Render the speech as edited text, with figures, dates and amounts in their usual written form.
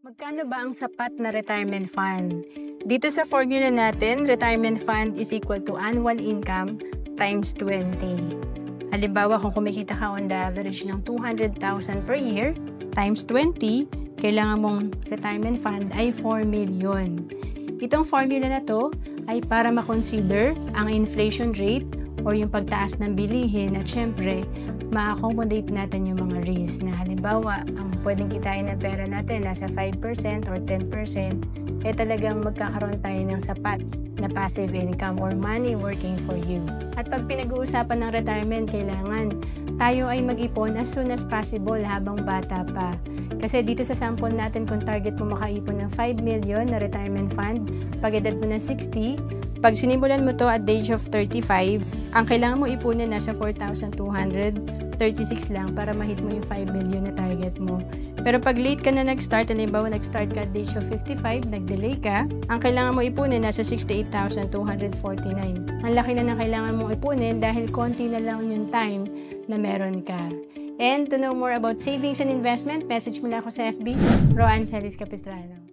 Magkano ba ang sapat na retirement fund? Dito sa formula natin, retirement fund is equal to annual income times 20. Halimbawa, kung kumikita ka on the average ng 200,000 per year, times 20, kailangan mong retirement fund ay 4 million. Itong formula na to ay para makonsider ang inflation rate o yung pagtaas ng bilihin at syempre, ma-accommodate natin yung mga risk na halimbawa, ang pwedeng kitain ng pera natin nasa 5% or 10%, talagang magkakaroon tayo ng sapat na passive income or money working for you. At pag pinag-uusapan ng retirement, kailangan tayo ay mag-ipon as soon as possible habang bata pa. Kasi dito sa sample natin, kung target mo makaipon ng 5 million na retirement fund, pag edad mo ng 60, pag sinimulan mo to at the age of 35, ang kailangan mo ipunin nasa 4,236 lang para mahit mo yung 5 million na target mo. Pero pag late ka na nag-start, halimbawa nag-start ka at the age of 55, nag-delay ka, ang kailangan mo ipunin nasa 68,249. Ang laki na ng kailangan mong ipunin dahil konti na lang yung time na meron ka. And to know more about savings and investment, message mo lang ako sa FB, Roan Celis Capistrano.